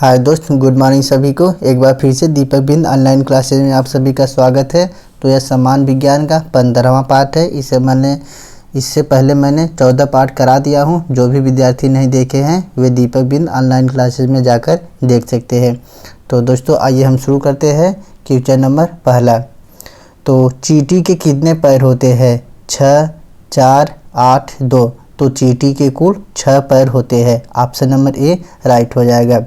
हाय दोस्त, good morning सभी को। एक बार फिर से दीपक बिंद ऑनलाइन क्लासेज में आप सभी का स्वागत है। तो यह समान विज्ञान का 15वां पार्ट है। इससे पहले मैंने 14 पार्ट करा दिया हूँ। जो भी विद्यार्थी नहीं देखे हैं वे दीपक बिंद ऑनलाइन क्लासेज में जाकर देख सकते हैं। तो दोस्तों आइए हम शुरू करते हैं। क्वेश्चन नंबर पहला। तो चींटी के कितने पैर होते हैं? 6, 4, 8, 2। तो चींटी के कुल 6 पैर होते हैं। ऑप्शन नंबर ए राइट हो जाएगा।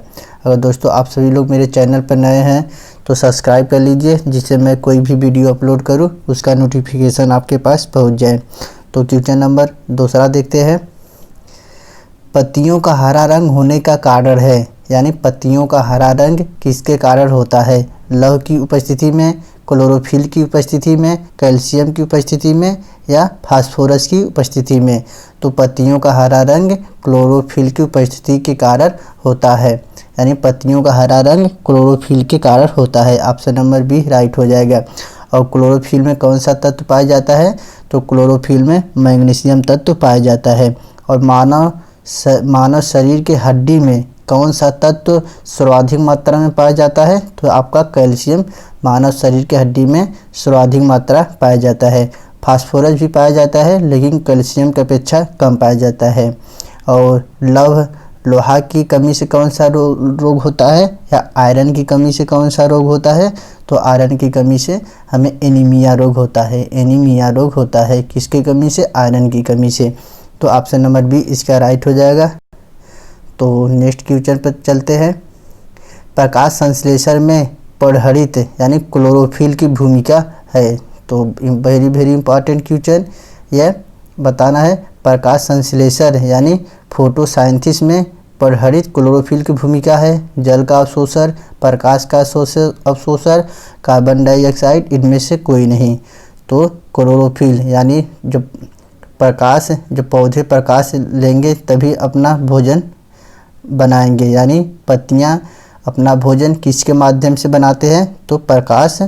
अगर दोस्तों आप सभी लोग मेरे चैनल पर नए हैं तो सब्सक्राइब कर लीजिए, जिससे मैं कोई भी वीडियो अपलोड करूं उसका नोटिफिकेशन आपके पास पहुंच जाए। तो क्वेश्चन नंबर दूसरा देखते हैं। पत्तियों का हरा रंग होने का कारण है, यानी पत्तियों का हरा रंग किसके कारण होता है? लौह की उपस्थिति में, क्लोरोफिल की उपस्थिति में, कैल्शियम की उपस्थिति में या फास्फोरस की उपस्थिति में? तो पत्तियों का हरा रंग क्लोरोफिल की उपस्थिति के कारण होता है, यानी पत्तियों का हरा रंग क्लोरोफिल के कारण होता है। ऑप्शन नंबर बी राइट हो जाएगा। और क्लोरोफिल में कौन सा तत्व पाया जाता है? तो क्लोरोफिल में मैग्नीशियम तत्व पाया जाता है। और मानव शरीर के हड्डी में कौन सा तत्व सर्वाधिक मात्रा में पाया जाता है? तो आपका कैल्शियम मानव शरीर के हड्डी में सर्वाधिक मात्रा पाया जाता है। फास्फोरस भी पाया जाता है, लेकिन कैल्शियम की अपेक्षा कम पाया जाता है। और लोहा की कमी से कौन सा रोग होता है, या आयरन की कमी से कौन सा रोग होता है? तो आयरन की कमी से हमें एनीमिया रोग होता है। एनीमिया रोग होता है किसकी कमी से? आयरन की कमी से। तो ऑप्शन नंबर बी इसका राइट हो जाएगा। तो नेक्स्ट क्वेश्चन पर चलते हैं। प्रकाश संश्लेषण में परहरित यानी क्लोरोफिल की भूमिका है। तो वेरी इंपॉर्टेंट क्वेश्चन यह बताना है। प्रकाश संश्लेषण यानी फोटोसाइंथिस में परहरित क्लोरोफिल की भूमिका है। जल का अवशोषण, प्रकाश का अवशोषण, कार्बन डाइऑक्साइड, इनमें से कोई नहीं। तो क्लोरोफिल यानी जब पौधे प्रकाश लेंगे तभी अपना भोजन बनाएंगे, यानी पत्तियां अपना भोजन किसके माध्यम से बनाते हैं? तो प्रकाश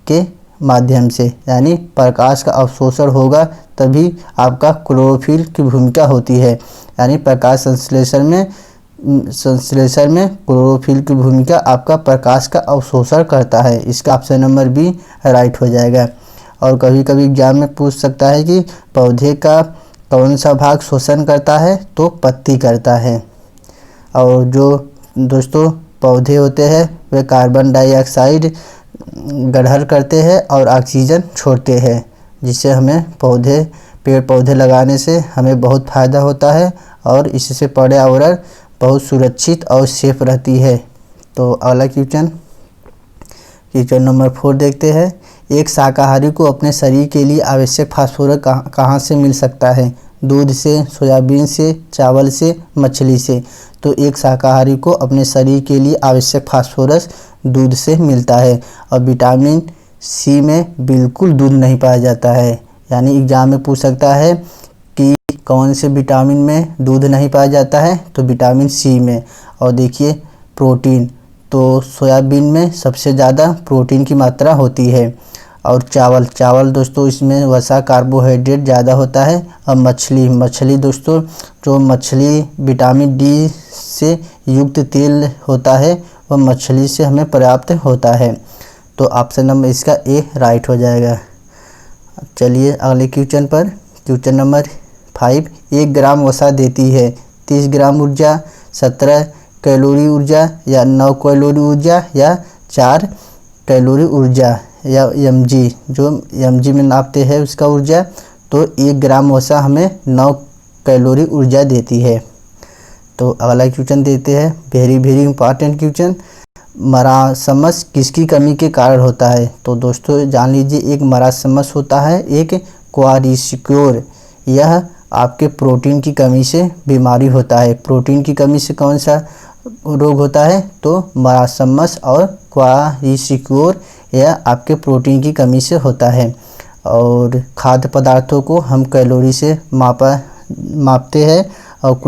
के माध्यम से, यानी प्रकाश का अवशोषण होगा तभी आपका क्लोरोफिल की भूमिका होती है। यानी प्रकाश संश्लेषण में क्लोरोफिल की भूमिका आपका प्रकाश का अवशोषण करता है। इसका ऑप्शन नंबर बी राइट हो जाएगा। और कभी कभी एग्जाम में पूछ सकता है कि पौधे का कौन सा भाग शोषण करता है? तो पत्ती करता है। और जो दोस्तों पौधे होते हैं वे कार्बन डाइऑक्साइड ग्रहण करते हैं और ऑक्सीजन छोड़ते हैं, जिससे हमें पेड़ पौधे लगाने से हमें बहुत फ़ायदा होता है और इससे पर्यावरण बहुत सुरक्षित और सेफ रहती है। तो अगला क्वेश्चन नंबर 4 देखते हैं। एक शाकाहारी को अपने शरीर के लिए आवश्यक फास्फोरस कहाँ से मिल सकता है? दूध से, सोयाबीन से, चावल से, मछली से? तो एक शाकाहारी को अपने शरीर के लिए आवश्यक फास्फोरस दूध से मिलता है। और विटामिन सी में बिल्कुल दूध नहीं पाया जाता है, यानी एग्जाम में पूछ सकता है कि कौन से विटामिन में दूध नहीं पाया जाता है? तो विटामिन सी में। और देखिए प्रोटीन, तो सोयाबीन में सबसे ज़्यादा प्रोटीन की मात्रा होती है। और चावल दोस्तों इसमें वसा कार्बोहाइड्रेट ज़्यादा होता है। और मछली दोस्तों, जो मछली विटामिन डी से युक्त तेल होता है वह मछली से हमें प्राप्त होता है। तो ऑप्शन नंबर इसका ए राइट हो जाएगा। चलिए अगले क्वेश्चन पर। Question number 5। 1 ग्राम वसा देती है 30 ग्राम ऊर्जा, 17 कैलोरी ऊर्जा, या 9 कैलोरी ऊर्जा, या 4 कैलोरी ऊर्जा, या mg, जो mg में नापते हैं उसका ऊर्जा। तो 1 ग्राम वसा हमें 9 कैलोरी ऊर्जा देती है। तो अगला क्वेश्चन देते हैं। Very important question. मरासमस किसकी कमी के कारण होता है? तो दोस्तों जान लीजिए, एक मरासमस होता है, एक क्वाड्रिक्योर। यह आपके प्रोटीन की कमी से बीमारी होता है। प्रोटीन की कमी से कौन सा रोग होता है? तो मरासमस और क्वाड्रिक्योर, यह आपके प्रोटीन की कमी से होता है। और खाद्य पदार्थों को हम कैलोरी से मापते हैं। और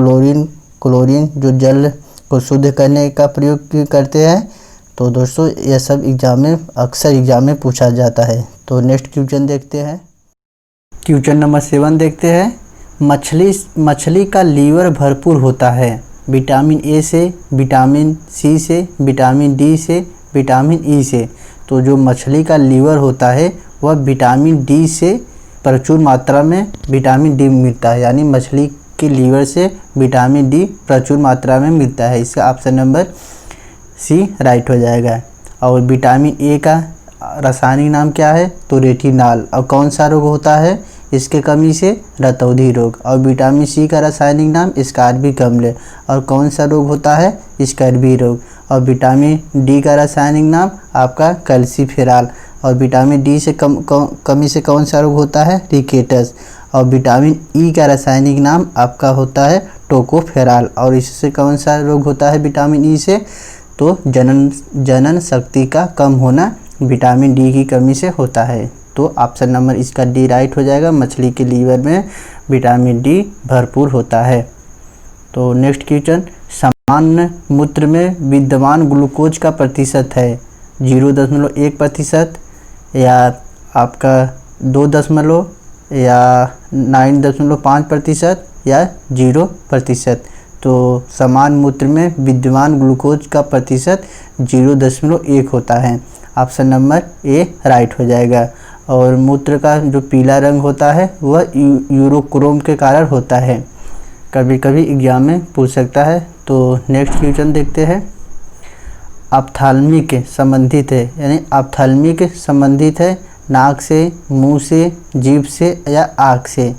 क्लोरीन जो जल को शुद्ध करने का प्रयोग करते हैं। तो दोस्तों यह सब अक्सर एग्जाम में पूछा जाता है। तो नेक्स्ट क्वेश्चन देखते हैं। क्वेश्चन नंबर 7 देखते हैं। मछली का लीवर भरपूर होता है, विटामिन ए से, विटामिन सी से, विटामिन डी से, विटामिन ई से। तो जो मछली का लीवर होता है वह विटामिन डी से प्रचुर मात्रा में विटामिन डी मिलता है, यानी मछली के लीवर से विटामिन डी प्रचुर मात्रा में मिलता है। इसका ऑप्शन नंबर सी राइट हो जाएगा। और विटामिन ए का रासायनिक नाम क्या है? तो रेटिनॉल। और कौन सा रोग होता है इसके कमी से? रतौंधी रोग। और विटामिन सी का रासायनिक नाम स्कार्बी अम्ल। और कौन सा रोग होता है? स्कर्वी रोग। और विटामिन डी का रासायनिक नाम आपका कैल्सीफेरॉल। और विटामिन डी से कमी से कौन सा रोग होता है? रिकेटस। और विटामिन ई का रासायनिक नाम आपका होता है टोकोफेरॉल। और इससे कौन सा रोग होता है विटामिन ई से? तो जनन शक्ति का कम होना विटामिन डी की कमी से होता है। तो ऑप्शन नंबर इसका डी राइट हो जाएगा। मछली के लीवर में विटामिन डी भरपूर होता है। तो नेक्स्ट क्वेश्चन, सामान्य मूत्र में विद्यमान ग्लूकोज का प्रतिशत है 0.1% या आपका 2 या 9.5% या 0%। तो समान मूत्र में विद्यमान ग्लूकोज का प्रतिशत 0.1 होता है। ऑप्शन नंबर ए राइट हो जाएगा। और मूत्र का जो पीला रंग होता है वह यूरोक्रोम के कारण होता है, कभी कभी एग्जाम में पूछ सकता है। तो नेक्स्ट क्वेश्चन देखते हैं। ऑप्थाल्मिक संबंधित है, यानी ऑप्थाल्मिक संबंधित है नाक से, मुंह से, जीभ से या आँख से।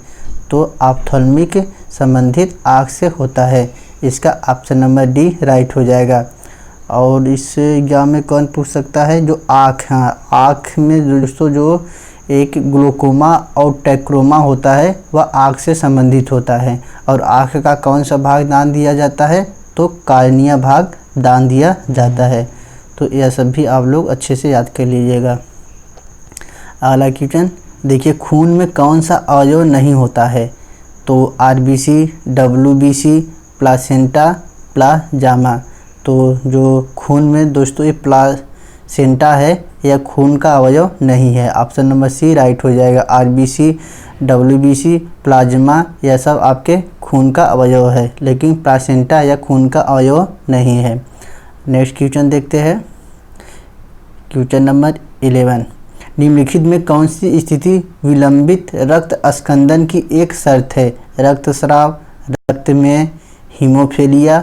तो ऑप्थाल्मिक संबंधित आँख से होता है। इसका ऑप्शन नंबर डी राइट हो जाएगा। और इस एग्जाम में कौन पूछ सकता है? जो आँख, हाँ, आँख में दोस्तों जो एक ग्लूकोमा और ट्रैकोमा होता है वह आँख से संबंधित होता है। और आँख का कौन सा भाग दान दिया जाता है? तो कार्निया भाग दान दिया जाता है। तो यह सब भी आप लोग अच्छे से याद कर लीजिएगा। अगला क्वेश्चन देखिए, खून में कौन सा अवयव नहीं होता है? तो आरबीसी, डब्ल्यूबीसी, प्लासेंटा, प्लाज्मा। तो जो खून में दोस्तों ये प्लासेंटा है यह खून का अवयव नहीं है। ऑप्शन नंबर सी राइट हो जाएगा। आरबीसी, डब्ल्यूबीसी, प्लाज्मा यह सब आपके खून का अवयव है, लेकिन प्लासेंटा यह खून का अवयव नहीं है। नेक्स्ट क्वेश्चन देखते हैं। क्वेश्चन नंबर 11, निम्नलिखित में कौन सी स्थिति विलंबित रक्त स्कंदन की एक शर्त है? रक्तस्राव, रक्त में हीमोफीलिया,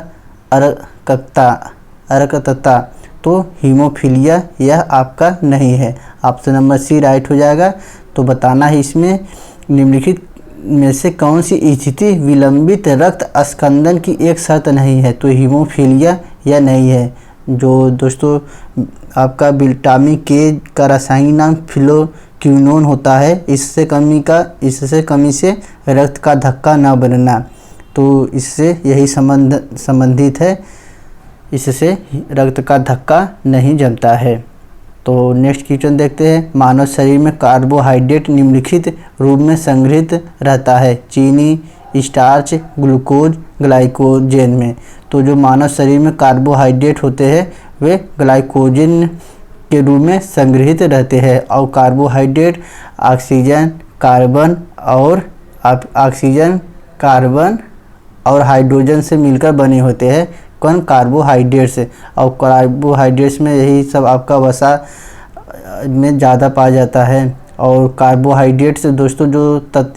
अर्ककता। तो हीमोफीलिया यह आपका नहीं है। ऑप्शन नंबर सी राइट हो जाएगा। तो बताना है इसमें निम्नलिखित में से कौन सी स्थिति विलंबित रक्त स्कंदन की एक शर्त नहीं है? तो हीमोफीलिया यह नहीं है। जो दोस्तों आपका विटामिन के का रासायनिक नाम फिलोक्विनोन होता है, इससे कमी से रक्त का धक्का न बनना। तो इससे यही संबंधित है, इससे रक्त का धक्का नहीं जमता है। तो नेक्स्ट क्वेश्चन देखते हैं। मानव शरीर में कार्बोहाइड्रेट निम्नलिखित रूप में संग्रहित रहता है? चीनी, स्टार्च, ग्लूकोज, ग्लाइकोजन में। तो जो मानव शरीर में कार्बोहाइड्रेट होते हैं वे ग्लाइकोजन के रूप में संग्रहित रहते हैं। और कार्बोहाइड्रेट ऑक्सीजन, कार्बन और हाइड्रोजन से मिलकर बने होते हैं। कौन? कार्बोहाइड्रेट्स। और कार्बोहाइड्रेट्स में यही सब आपका वसा में ज़्यादा पाया जाता है। और कार्बोहाइड्रेट्स दोस्तों जो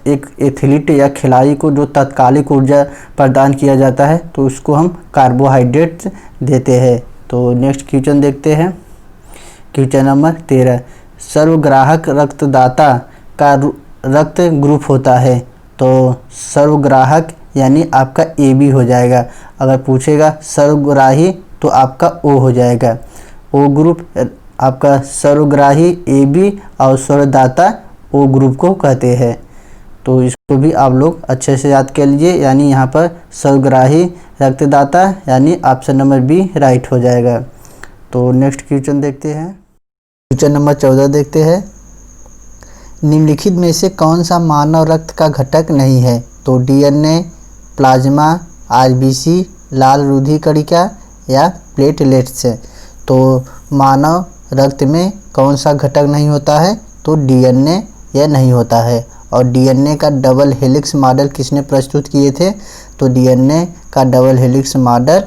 एक एथलीट या खिलाड़ी को जो तात्कालिक ऊर्जा प्रदान किया जाता है तो उसको हम कार्बोहाइड्रेट्स देते हैं। तो नेक्स्ट क्वेश्चन देखते हैं। क्वेश्चन नंबर 13, सर्वग्राहक रक्तदाता का रक्त ग्रुप होता है? तो सर्वग्राहक यानी आपका AB हो जाएगा। अगर पूछेगा सर्वग्राही तो आपका O हो जाएगा। O ग्रुप आपका सर्वग्राही AB और सर्वदाता O ग्रुप को कहते हैं। तो इसको भी आप लोग अच्छे से याद कर लीजिए। यानी यहाँ पर सर्वग्राही रक्तदाता यानी ऑप्शन नंबर बी राइट हो जाएगा। तो नेक्स्ट क्वेश्चन देखते हैं। क्वेश्चन नंबर 14 देखते हैं। निम्नलिखित में से कौन सा मानव रक्त का घटक नहीं है? तो DNA, प्लाज्मा, RBC, लाल रुधिर कणिका या प्लेटलेट्स। तो मानव रक्त में कौन सा घटक नहीं होता है? तो DNA यह नहीं होता है। और DNA का डबल हेलिक्स मॉडल किसने प्रस्तुत किए थे? तो डीएनए का डबल हेलिक्स मॉडल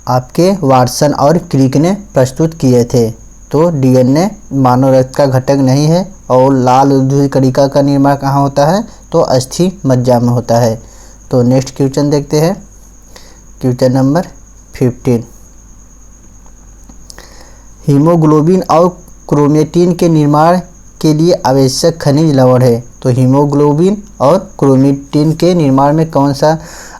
आपके वाटसन और क्रिक ने प्रस्तुत किए थे। तो डीएनए मानव रक्त का घटक नहीं है। और लाल उद्भिद कणिका का निर्माण कहाँ होता है? तो अस्थि मज्जा में होता है। तो नेक्स्ट क्वेश्चन देखते हैं, क्वेश्चन नंबर 15। हीमोग्लोबिन और क्रोमेटिन के निर्माण के लिए आवश्यक खनिज लवण है। तो हीमोग्लोबिन और क्रोमेटिन के निर्माण में कौन सा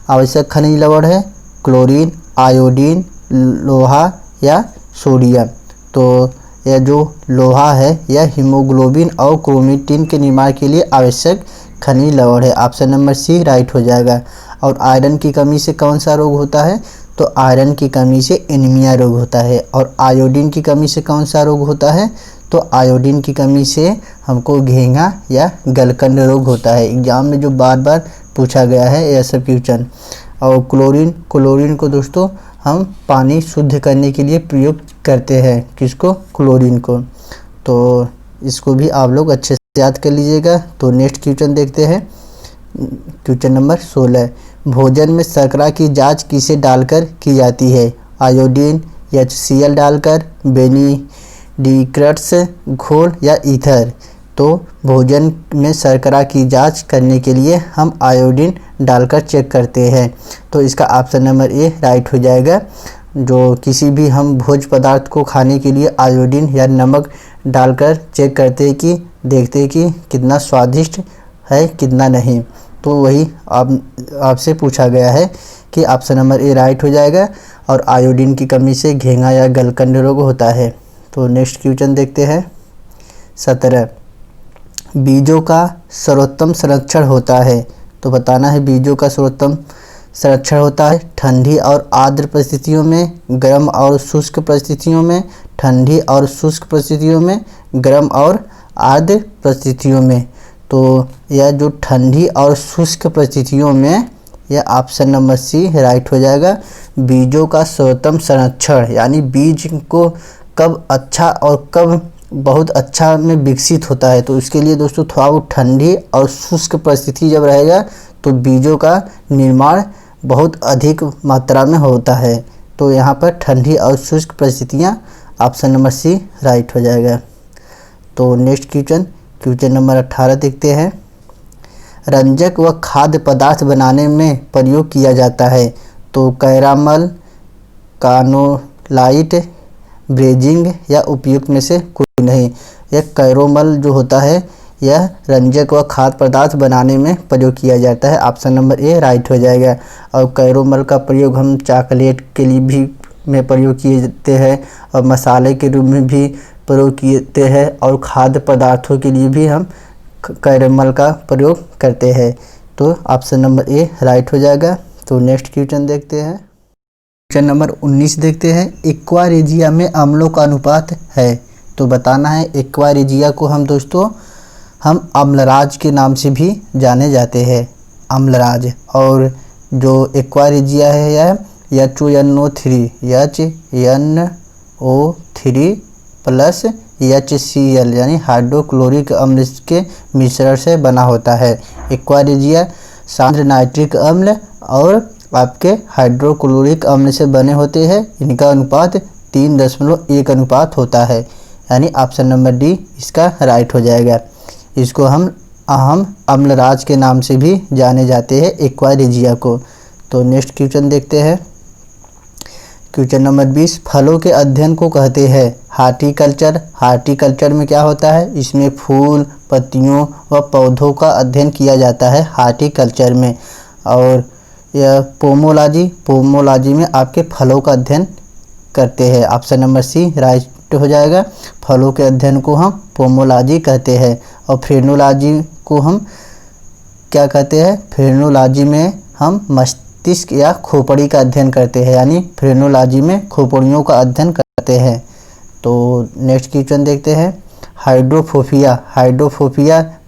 आवश्यक खनिज लवण है? क्लोरीन, आयोडीन, लोहा या सोडियम। तो यह जो लोहा है यह हीमोग्लोबिन और क्रोमेटिन के निर्माण के लिए आवश्यक खनिज लवण है। ऑप्शन नंबर सी राइट हो जाएगा। और आयरन की कमी से कौन सा रोग होता है? तो आयरन की कमी से एनीमिया रोग होता है। और आयोडीन की कमी से कौन सा रोग होता है? तो आयोडीन की कमी से हमको घेंघा या गलकंड रोग होता है। एग्जाम में जो बार बार पूछा गया है यह सब क्वेश्चन। और क्लोरीन को दोस्तों हम पानी शुद्ध करने के लिए प्रयोग करते हैं। किसको? क्लोरीन को। तो इसको भी आप लोग अच्छे से याद कर लीजिएगा। तो नेक्स्ट क्वेश्चन देखते हैं, क्वेश्चन नंबर 16। भोजन में शर्करा की जांच किसे डालकर की जाती है? आयोडीन, HCl डालकर, बेनिडिक्ट्स घोल या ईथर। तो भोजन में शर्करा की जांच करने के लिए हम आयोडीन डालकर चेक करते हैं। तो इसका ऑप्शन नंबर ए राइट हो जाएगा। जो किसी भी हम भोज्य पदार्थ को खाने के लिए आयोडीन या नमक डालकर चेक करते हैं कि देखते हैं कि कितना स्वादिष्ट है कितना नहीं। तो वही आपसे पूछा गया है कि ऑप्शन नंबर ए राइट हो जाएगा। और आयोडीन की कमी से घेंघा या गलकंड रोग होता है। तो नेक्स्ट क्वेश्चन देखते हैं, 17। बीजों का सर्वोत्तम संरक्षण होता है। तो बताना है बीजों का सर्वोत्तम संरक्षण होता है ठंडी और आर्द्र परिस्थितियों में, गर्म और शुष्क परिस्थितियों में, ठंडी और शुष्क परिस्थितियों में, गर्म और आर्द्र परिस्थितियों में। तो यह जो ठंडी और शुष्क परिस्थितियों में, यह ऑप्शन नंबर सी राइट हो जाएगा। बीजों का सर्वोत्तम संरक्षण यानी बीज को कब अच्छा और कब बहुत अच्छा में विकसित होता है। तो इसके लिए दोस्तों थोड़ा बहुत ठंडी और शुष्क परिस्थिति जब रहेगा तो बीजों का निर्माण बहुत अधिक मात्रा में होता है। तो यहाँ पर ठंडी और शुष्क परिस्थितियाँ, ऑप्शन नंबर सी राइट हो जाएगा। तो नेक्स्ट क्वेश्चन नंबर 18 देखते हैं। रंजक व खाद्य पदार्थ बनाने में प्रयोग किया जाता है। तो कैरामल, कानोलाइट, ब्रेजिंग या उपयुक्त में से कोई नहीं। यह कैरोमल जो होता है यह रंजक व खाद्य पदार्थ बनाने में प्रयोग किया जाता है। ऑप्शन नंबर ए राइट हो जाएगा। और कैरोमल का प्रयोग हम चॉकलेट के लिए भी में प्रयोग किए जाते हैं और मसाले के रूप में भी प्रयोग किए हैं और खाद्य पदार्थों के लिए भी हम कैरोमल का प्रयोग करते हैं। तो ऑप्शन नंबर ए राइट हो जाएगा। तो नेक्स्ट क्वेश्चन देखते हैं, क्वेश्चन नंबर 19 देखते हैं। एक्वा रेजिया में अम्लों का अनुपात है। तो बताना है एक्वा रेजिया को हम अम्लराज के नाम से भी जाने जाते हैं, अम्लराज। और जो एक्वा रेजिया है यह HNO3 प्लस HCl यानी हाइड्रोक्लोरिक अम्ल के मिश्रण से बना होता है। एक्वा रेजिया सांद्र नाइट्रिक अम्ल और आपके हाइड्रोक्लोरिक अम्ल से बने होते हैं। इनका अनुपात 3.1 अनुपात होता है। यानी ऑप्शन नंबर डी इसका राइट हो जाएगा। इसको हम अहम अम्लराज के नाम से भी जाने जाते हैं एक्वा रेजिया को। तो नेक्स्ट क्वेश्चन देखते हैं, क्वेश्चन नंबर 20। फलों के अध्ययन को कहते हैं हार्टिकल्चर। हार्टिकल्चर में क्या होता है? इसमें फूल, पत्तियों व पौधों का अध्ययन किया जाता है हार्टिकल्चर में। और यह पोमोलॉजी में आपके फलों का अध्ययन करते हैं। ऑप्शन नंबर सी राइट हो जाएगा। फलों के अध्ययन को हम पोमोलॉजी कहते हैं। और फ्रेनोलॉजी को हम क्या कहते हैं? फ्रेनोलॉजी में हम मस्तिष्क या खोपड़ी का अध्ययन करते हैं। यानी फ्रेनोलॉजी में खोपड़ियों का अध्ययन करते हैं। तो नेक्स्ट क्वेश्चन देखते हैं, हाइड्रोफोबिया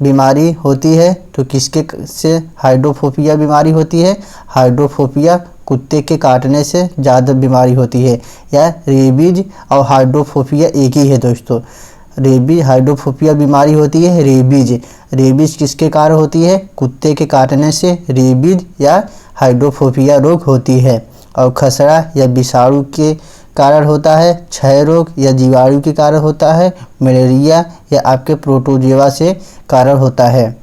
बीमारी होती है। तो किसके से हाइड्रोफोबिया बीमारी होती है? हाइड्रोफोबिया कुत्ते के काटने से ज़्यादा बीमारी होती है। या रेबीज और हाइड्रोफोबिया एक ही है दोस्तों। रेबीज हाइड्रोफोबिया बीमारी होती है रेबीज किसके कारण होती है? कुत्ते के काटने से रेबीज या हाइड्रोफोबिया रोग होती है। और खसरा या विषाणु के कारण होता है, क्षय रोग या जीवाणु के कारण होता है, मलेरिया या आपके प्रोटोजोआ से कारण होता है।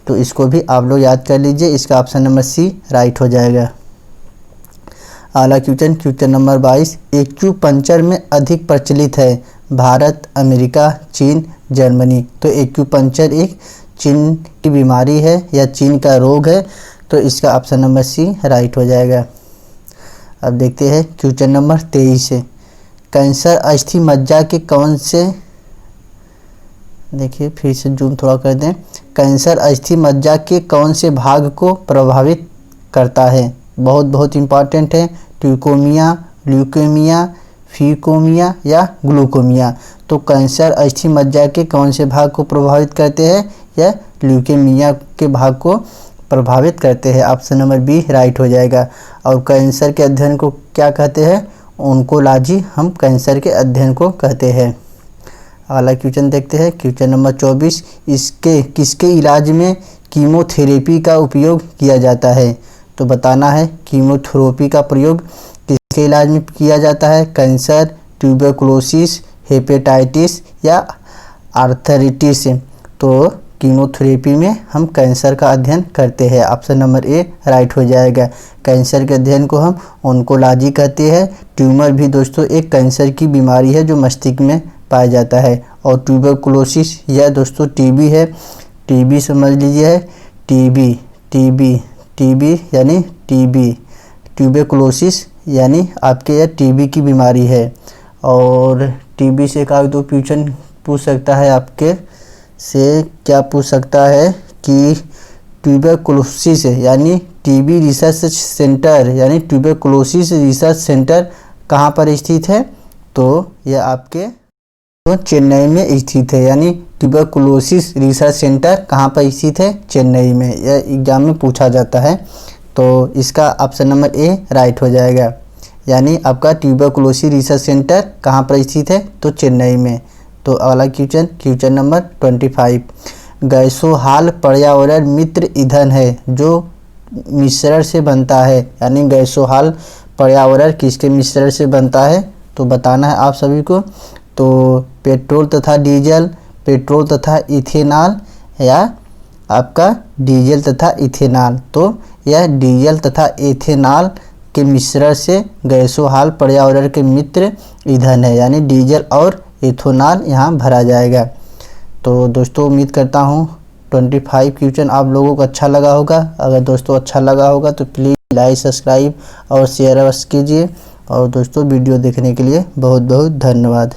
तो इसको भी आप लोग याद कर लीजिए। इसका ऑप्शन नंबर सी राइट हो जाएगा। अगला क्वेश्चन नंबर 22, एक्यूपंक्चर में अधिक प्रचलित है, भारत, अमेरिका, चीन, जर्मनी। तो एक्यूपंक्चर एक चीन की बीमारी है या चीन का रोग है। तो इसका ऑप्शन नंबर सी राइट हो जाएगा। अब देखते हैं क्वेश्चन नंबर 23 है, कैंसर अस्थि मज्जा के कौन से, देखिए फिर से जूम थोड़ा कर दें, कैंसर अस्थि मज्जा के कौन से भाग को प्रभावित करता है। बहुत इम्पॉर्टेंट है। ट्यूकोमिया, ल्यूकेमिया, फीकोमिया या ग्लूकोमिया। तो कैंसर अस्थि मज्जा के कौन से भाग को प्रभावित करते हैं, या ल्यूकेमिया के भाग को प्रभावित करते हैं। ऑप्शन नंबर बी राइट हो जाएगा। और कैंसर के अध्ययन को क्या कहते हैं, ओंकोलॉजी हम कैंसर के अध्ययन को कहते हैं। अगला क्वेश्चन देखते हैं क्वेश्चन नंबर 24, किसके इलाज में कीमोथेरेपी का उपयोग किया जाता है। तो बताना है कीमोथेरेपी का प्रयोग किसके इलाज में किया जाता है, कैंसर, ट्यूबरकुलोसिस, हेपेटाइटिस या आर्थराइटिस। तो कीमोथेरेपी में हम कैंसर का अध्ययन करते हैं। ऑप्शन नंबर ए राइट हो जाएगा। कैंसर के अध्ययन को हम ओंकोलॉजी कहते हैं। ट्यूमर भी दोस्तों एक कैंसर की बीमारी है जो मस्तिष्क में पाया जाता है। और ट्यूबरकुलोसिस यह दोस्तों टीबी है। टीबी समझ लीजिए है, टीबी यानी ट्यूबरकुलोसिस यानी आपके यह टीबी की बीमारी है। और टीबी से का तो क्वेश्चन पूछ सकता है, आपके से क्या पूछ सकता है कि ट्यूबरकुलोसिस यानी टीबी रिसर्च सेंटर यानी ट्यूबरकुलोसिस रिसर्च सेंटर कहाँ पर स्थित है। तो यह आपके चेन्नई में स्थित है। यानी ट्यूबरकुलोसिस रिसर्च सेंटर कहाँ पर स्थित है, चेन्नई में। यह एग्जाम में पूछा जाता है। तो इसका ऑप्शन नंबर ए राइट हो जाएगा। यानी आपका ट्यूबरकुलोसिस रिसर्च सेंटर कहाँ पर स्थित है, तो चेन्नई में। तो अगला क्वेश्चन नंबर 25, गैसोहाल पर्यावरण मित्र ईंधन है जो मिश्रण से बनता है। यानी गैसोहाल पर्यावरण किसके मिश्रण से बनता है, तो बताना है आप सभी को। तो पेट्रोल तथा डीजल, पेट्रोल तथा इथेनॉल या आपका डीजल तथा इथेनॉल। तो यह डीजल तथा इथेनॉल के मिश्रण से गैसोहाल पर्यावरण के मित्र ईंधन है। यानी डीजल और इथेनॉल यहाँ भरा जाएगा। तो दोस्तों उम्मीद करता हूँ 25 क्वेश्चन आप लोगों को अच्छा लगा होगा। अगर दोस्तों अच्छा लगा होगा तो प्लीज़ लाइक, सब्सक्राइब और शेयर अवश्य कीजिए। और दोस्तों वीडियो देखने के लिए बहुत बहुत धन्यवाद।